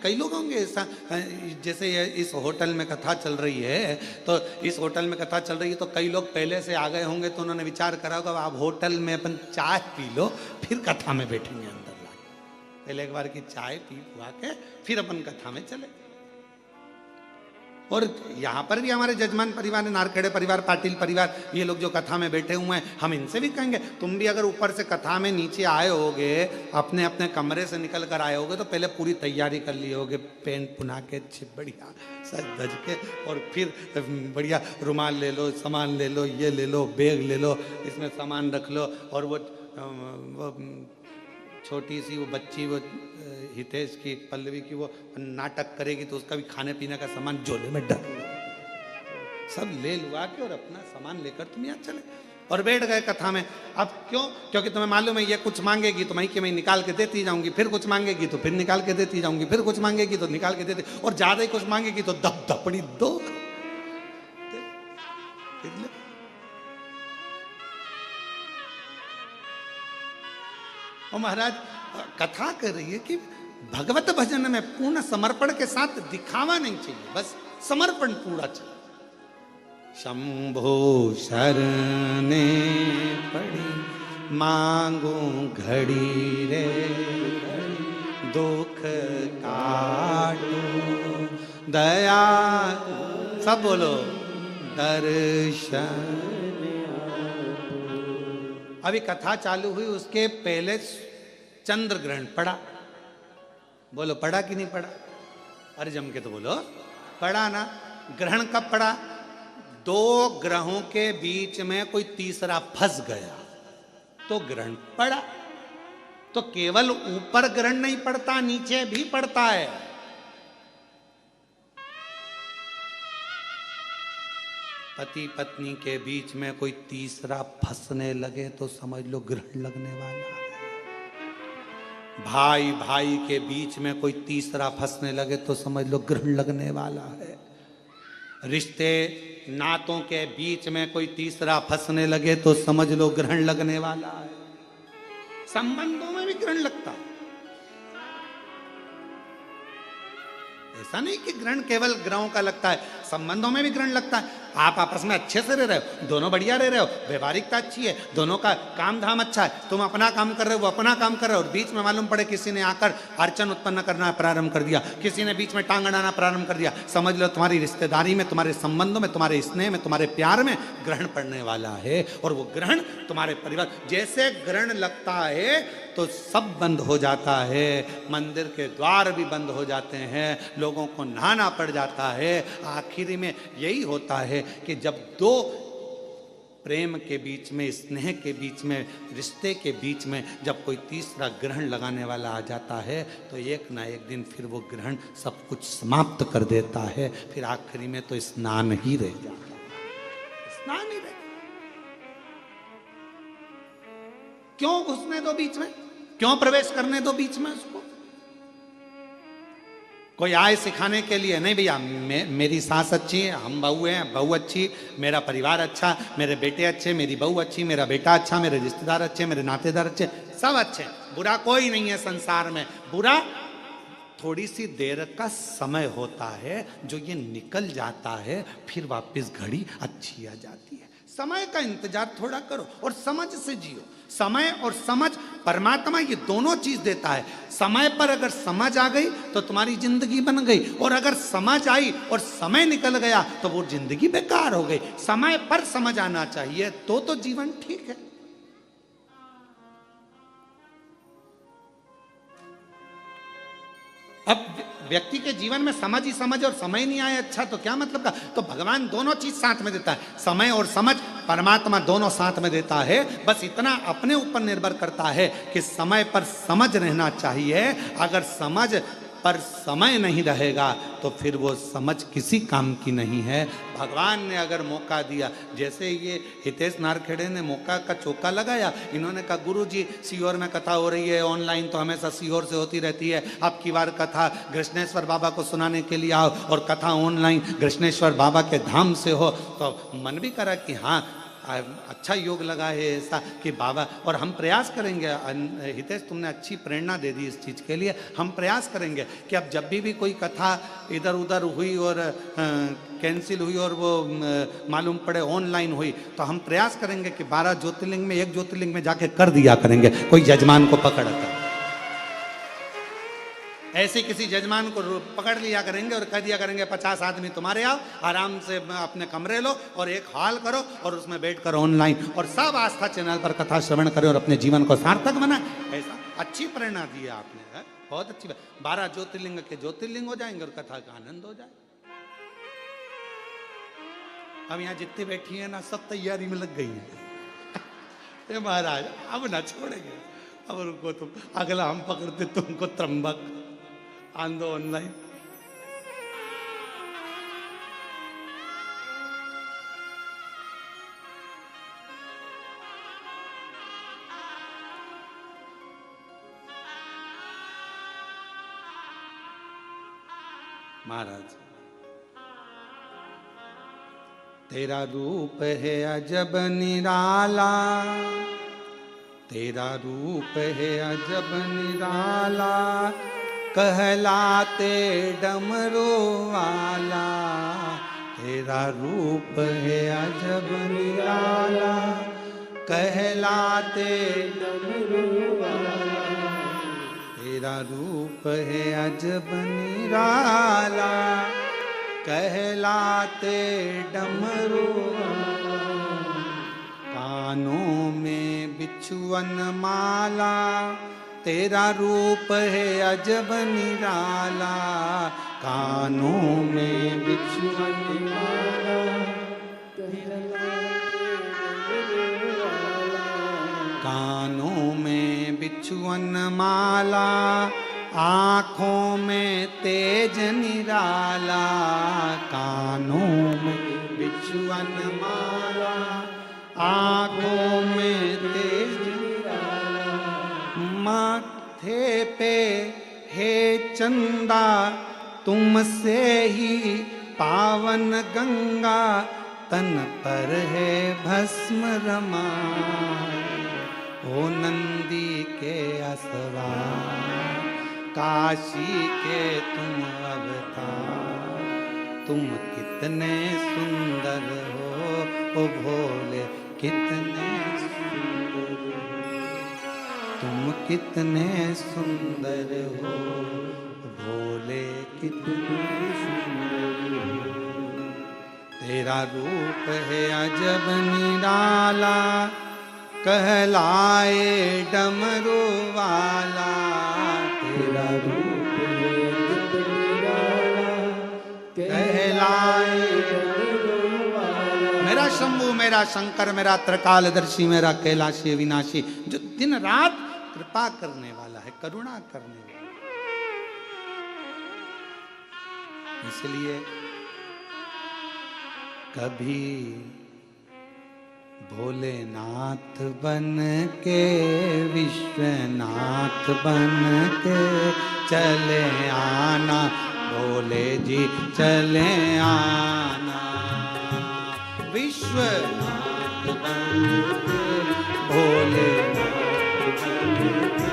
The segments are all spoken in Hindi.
कई लोग होंगे ऐसा, जैसे ये इस होटल में कथा चल रही है, तो इस होटल में कथा चल रही है तो कई लोग पहले से आ गए होंगे, तो उन्होंने विचार करा होगा आप होटल में अपन चाय पी लो, फिर कथा में बैठेंगे अंदर लाके। पहले एक बार की चाय पी हुआ के फिर अपन कथा में चले। और यहाँ पर भी हमारे जजमान परिवार, नारखेड़े परिवार, पाटिल परिवार, ये लोग जो कथा में बैठे हुए हैं, हम इनसे भी कहेंगे तुम भी अगर ऊपर से कथा में नीचे आए होगे, अपने अपने कमरे से निकल कर आए होगे, तो पहले पूरी तैयारी कर लिए होगे, पेंट पुना के बढ़िया सज धज के, और फिर बढ़िया रुमाल ले लो, सामान ले लो, ये ले लो, बैग ले लो, इसमें सामान रख लो, और वो छोटी सी वो बच्ची, वो हितेश की, पल्लवी की, वो नाटक करेगी तो उसका भी खाने पीने का सामान झोले में डाल सब ले लुआ के और अपना सामान लेकर तुम यहाँ चले और बैठ गए कथा में। अब क्यों? क्योंकि तुम्हें मालूम है ये कुछ मांगेगी तो मैं कि मैं निकाल के देती जाऊंगी, फिर कुछ मांगेगी तो फिर निकाल के देती जाऊंगी, फिर कुछ मांगेगी तो निकाल के देती, और ज्यादा ही कुछ मांगेगी तो दप दपड़ी दो। और महाराज कथा कर रही है कि भगवत भजन में पूर्ण समर्पण के साथ दिखावा नहीं चाहिए, बस समर्पण पूरा चाहिए। शंभो शरणे पड़ी मांगू घड़ी रे, दुख काटू दया, सब बोलो दर्शन। अभी कथा चालू हुई, उसके पहले चंद्र ग्रहण पड़ा। बोलो पड़ा कि नहीं पड़ा? अरे जम के तो बोलो पड़ा ना। ग्रहण कब पड़ा? दो ग्रहों के बीच में कोई तीसरा फंस गया तो ग्रहण पड़ा। तो केवल ऊपर ग्रहण नहीं पड़ता, नीचे भी पड़ता है। पति पत्नी के बीच में कोई तीसरा फंसने लगे तो समझ लो ग्रहण लगने वाला है। भाई भाई के बीच में कोई तीसरा फंसने लगे तो समझ लो ग्रहण लगने वाला है। रिश्ते नातों के बीच में कोई तीसरा फंसने लगे तो समझ लो ग्रहण लगने वाला है। संबंधों में भी ग्रहण लगता है। ऐसा नहीं कि ग्रहण केवल ग्रहों का लगता है, संबंधों में भी ग्रहण लगता है। आप आपस में अच्छे से रह रहे हो, दोनों बढ़िया रह रहे हो, व्यवहारिकता अच्छी है, दोनों का काम धाम अच्छा है, तुम अपना काम कर रहे हो, वो अपना काम कर रहे हो, और बीच में मालूम पड़े किसी ने आकर अड़चन उत्पन्न करना प्रारंभ कर दिया, किसी ने बीच में टांग अड़ाना प्रारंभ कर दिया, समझ लो तुम्हारी रिश्तेदारी में, तुम्हारे संबंधों में, तुम्हारे स्नेह में, तुम्हारे प्यार में ग्रहण पड़ने वाला है। और वो ग्रहण तुम्हारे परिवार, जैसे ग्रहण लगता है तो सब बंद हो जाता है, मंदिर के द्वार भी बंद हो जाते हैं, लोगों को नहाना पड़ जाता है। आखिरी में यही होता है कि जब दो प्रेम के बीच में, स्नेह के बीच में, रिश्ते के बीच में जब कोई तीसरा ग्रहण लगाने वाला आ जाता है तो एक ना एक दिन फिर वो ग्रहण सब कुछ समाप्त कर देता है। फिर आखिरी में तो स्नान ही रह जाता है, स्नान ही रह। क्यों घुसने दो बीच में? क्यों प्रवेश करने दो बीच में उसको? कोई आए सिखाने के लिए नहीं, भैया मेरी सास अच्छी है, हम बहू हैं, बहू अच्छी, मेरा परिवार अच्छा, मेरे बेटे अच्छे, मेरी बहू अच्छी, मेरा बेटा अच्छा, मेरे रिश्तेदार अच्छे, मेरे नातेदार अच्छे, सब अच्छे, बुरा कोई नहीं है संसार में। बुरा थोड़ी सी देर का समय होता है, जो ये निकल जाता है, फिर वापस घड़ी अच्छी आ जाती है। समय का इंतजार थोड़ा करो और समझ से जियो। समय और समझ, परमात्मा ये दोनों चीज देता है। समय पर अगर समझ आ गई तो तुम्हारी जिंदगी बन गई, और अगर समझ आई और समय निकल गया तो वो जिंदगी बेकार हो गई। समय पर समझ आना चाहिए तो जीवन ठीक है। अब व्यक्ति के जीवन में समझ ही समझ और समय नहीं आए अच्छा तो क्या मतलब का? तो भगवान दोनों चीज साथ में देता है, समय और समझ, परमात्मा दोनों साथ में देता है। बस इतना अपने ऊपर निर्भर करता है कि समय पर समझ रहना चाहिए। अगर समझ पर समय नहीं रहेगा तो फिर वो समझ किसी काम की नहीं है। भगवान ने अगर मौका दिया, जैसे ये हितेश नारखेड़े ने मौका का चौका लगाया, इन्होंने कहा गुरुजी सीहोर में कथा हो रही है ऑनलाइन, तो हमेशा सीहोर से होती रहती है, अब की बार कथा कृष्णेश्वर बाबा को सुनाने के लिए आओ, और कथा ऑनलाइन कृष्णेश्वर बाबा के धाम से हो। तो मन भी करा कि हाँ अच्छा योग लगा है ऐसा कि बाबा, और हम प्रयास करेंगे। हितेश तुमने अच्छी प्रेरणा दे दी इस चीज़ के लिए। हम प्रयास करेंगे कि अब जब भी कोई कथा इधर उधर हुई और कैंसिल हुई और वो मालूम पड़े ऑनलाइन हुई, तो हम प्रयास करेंगे कि 12 ज्योतिर्लिंग में एक ज्योतिर्लिंग में जाके कर दिया करेंगे, कोई यजमान को पकड़ कर। ऐसे किसी यजमान को पकड़ लिया करेंगे और कह दिया करेंगे 50 आदमी तुम्हारे आओ, आराम से अपने कमरे लो और एक हॉल करो और उसमें बैठकर ऑनलाइन और सब आस्था चैनल पर कथा श्रवण करें और अपने जीवन को सार्थक बनाए। ऐसा अच्छी प्रेरणा दी है आपने, है? बहुत अच्छी बात। 12 ज्योतिर्लिंग के ज्योतिर्लिंग हो जाएंगे और कथा का आनंद हो जाए। अब यहाँ जितनी बैठी है ना, सब तैयारी में लग गई है। महाराज अब ना छोड़ेंगे, अब रुको तुम, अगला हम पकड़ते तुमको त्रंबक आंदो ऑनलाइन। महाराज तेरा रूप है अजब निराला, तेरा रूप है अजब निराला, कहलाते डमरू वाला। तेरा रूप है अजब निराला, कहलाते डमरू वाला। तेरा रूप है अजब निराला, कहलाते डमरू वाला। कानों में बिछुअन माला, तेरा रूप है अजब निराला। कानों में बिछुअन माला, कानों में बिछुअन माला, आँखों में तेज निराला। कानों में बिछुअन माला, आँखों में तेज निराला। माथे पे हे चंदा, तुमसे ही पावन गंगा, तन पर है भस्म रमाए। ओ नंदी के असवार, काशी के तुम अवतार। तुम कितने सुंदर हो ओ भोले, कितने सुंदर हो। तुम कितने सुंदर हो भोले, कितने सुंदर हो। तेरा रूप है अजब निराला, कहलाए डमरू वाला। तेरा रूप है अजब निराला, कहलाए डमरू वाला। मेरा शंभू, मेरा शंकर, मेरा त्रिकालदर्शी, मेरा कैलाशी विनाशी, जो दिन रात कृपा करने वाला है, करुणा करने वाला। इसलिए कभी भोलेनाथ बन के, विश्वनाथ बन के चले आना। भोले जी चले आना, विश्वनाथ बन के, भोलेनाथ बन के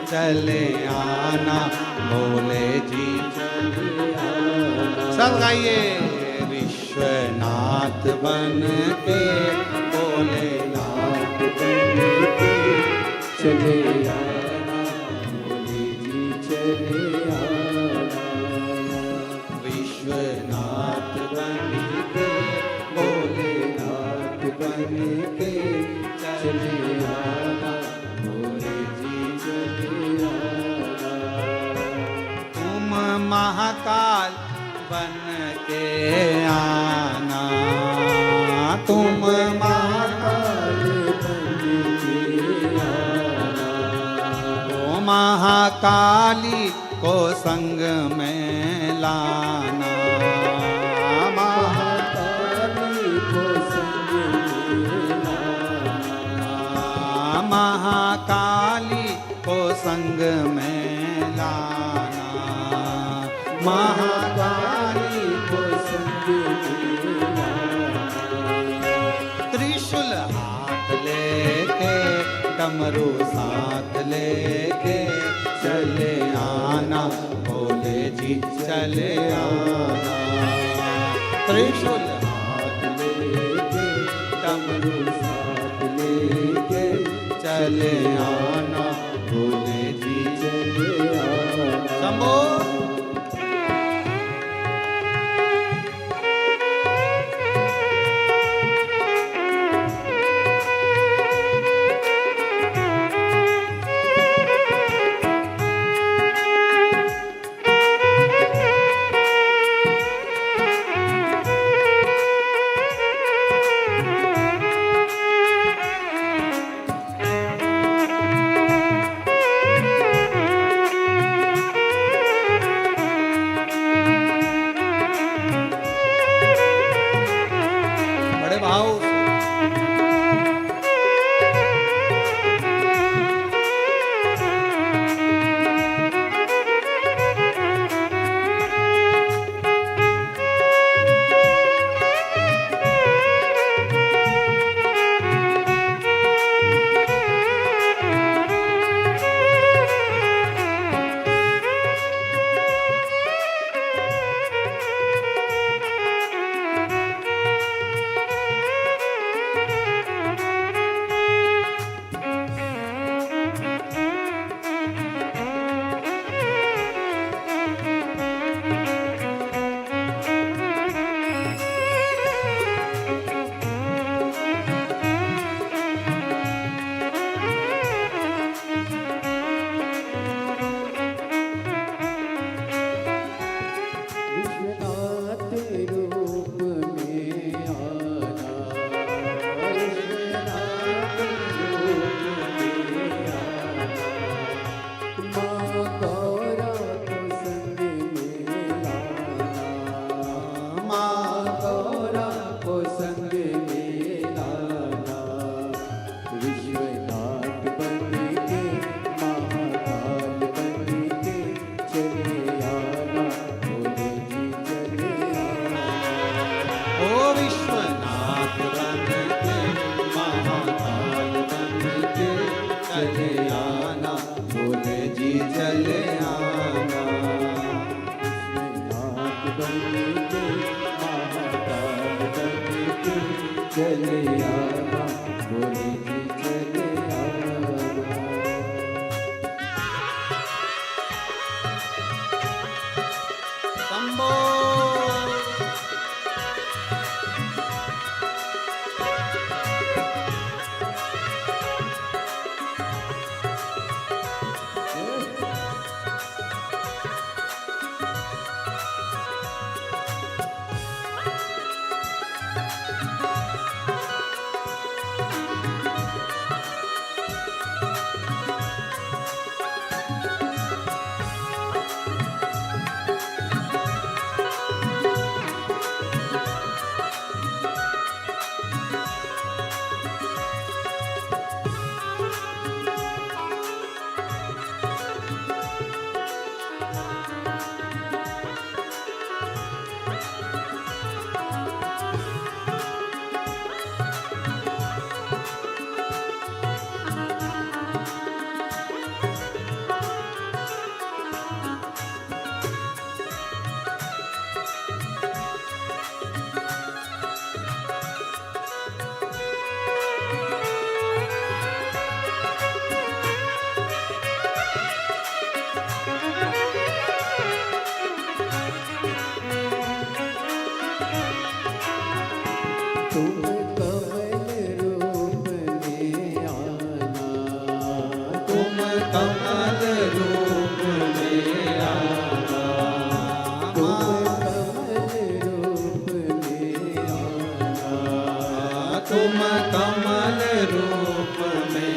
चले आना। भोले जी चले आना। सब गाइए, विश्वनाथ बन के, भोलेनाथ बन के चले आना। भोले जी चले आना। विश्वनाथ बन के, भोलेनाथ बन के चले आना। भोले जी चले आना। तुम महाकाल बन के आना, तुम महाकाल बन के आना। तो महाकाली को संग में लाना, महाकाली को संग में लाना। महाकाली को संग में लाना। महाकाली को संग में लाना। त्रिशूल डमरू साथ लेके चले आना, भोले जी चले आना। त्रिशूल हाथ लेके डमरू साथ लेके चले आना, भोले जी चले आना। शंभो चले आना, भोले जी चले आना। शंभो तुम कमल रूप में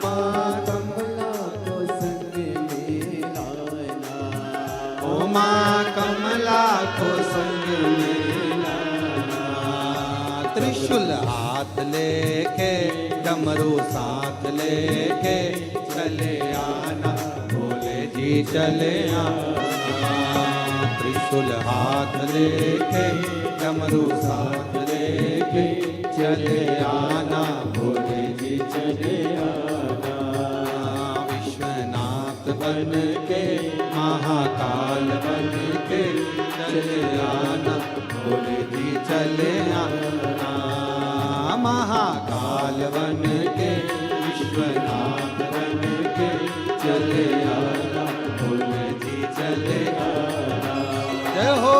माँ कमला को संग में लाना, ओ माँ कमला को संग में लाना। त्रिशूल हाथ लेके डमरू साथ लेके चले आना, भोले जी चले आना। त्रिशूल हाथ लेके डमरू साथ लेके चले आना, भोले जी चले आना। विश्वनाथ बन के महाकाल बन के चले आना, भोले जी चले आना। महाकाल बन के विश्वनाथ बन के चले आना, भोले जी चले आना। जय हो।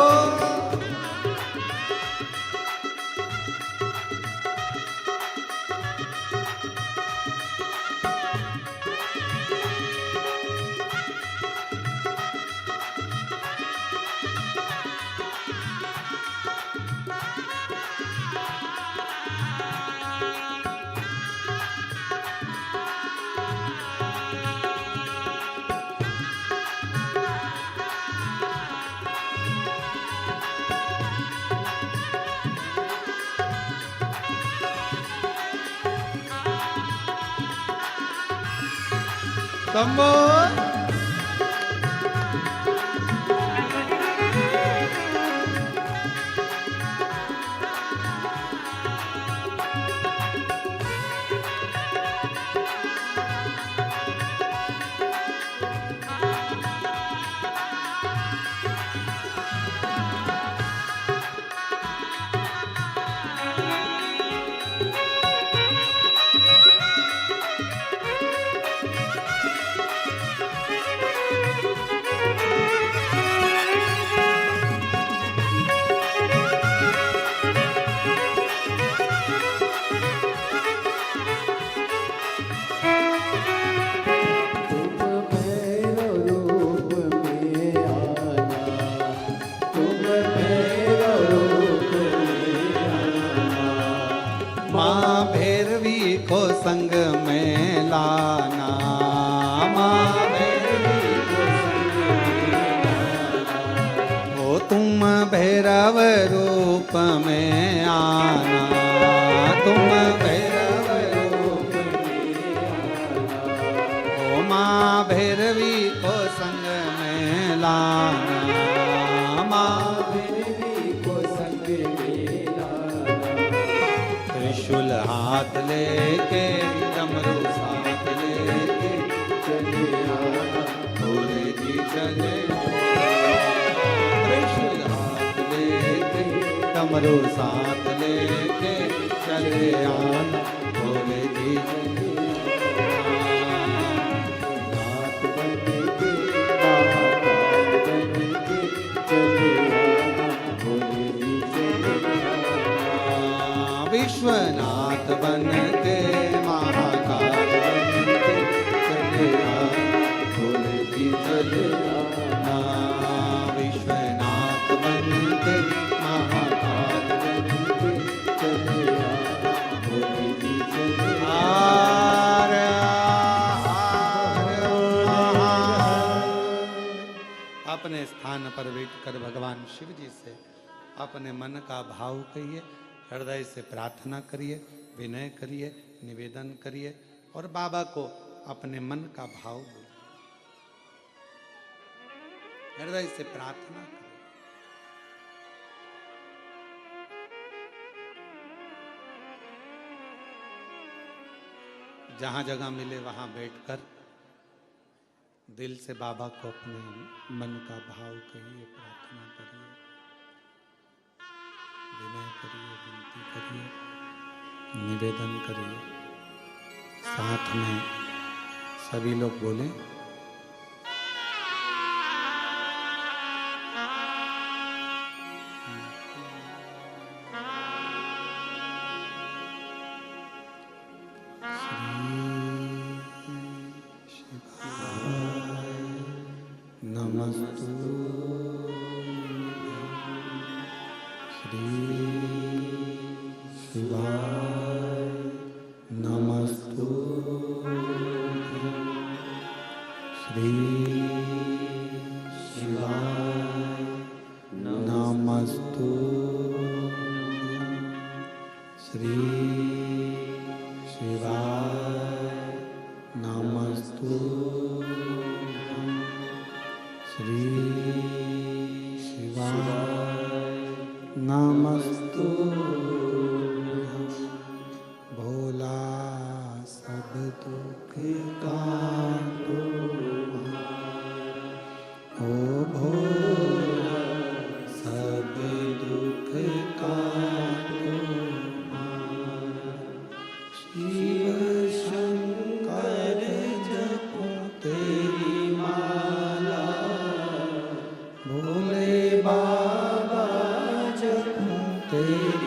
शंभो। को संग में लाना, माँ भैरवी को संग में लाना। हो तुम भैरव रूप में आना, तुम भैरव रूप में आना। हो माँ भैरवी को संग में लाना, माँ भैरवी को संग में लाना। त्रिशूल हाथ लेके डमरू साथ लेके चले आना, भोले जी चले। त्रिशूल हाथ लेके डमरू साथ लेके चले आना, भोले जी चले। नाथ बन के महाकाल बन के चले आना, भोले जी चले आना। विश्वनाथ बन के महाकाल बन के चले आना, भोले जी चले आना। विश्वनाथ बन के महाकाल बन के चले आना, भोले जी चले आना। हार हार महार। अपने स्थान पर बैठकर भगवान शिव जी से अपने मन का भाव कहिए, हृदय से प्रार्थना करिए, विनय करिए, निवेदन करिए और बाबा को अपने मन का भाव बोलिए, हृदय से प्रार्थना करिए। जहां जगह मिले वहां बैठकर दिल से बाबा को अपने मन का भाव कहिए, प्रार्थना करिए, विनय करिए, विनती करिए, निवेदन करिए। साथ में सभी लोग बोलें, नमस्तु श्री शिवाय, नमस्तु श्री शिवाय, नमस्तु श्री शिवाय, नमस्तु श्री शिवाय, नमस्तु। तेरी माला भोले बाबा जपूं तेरी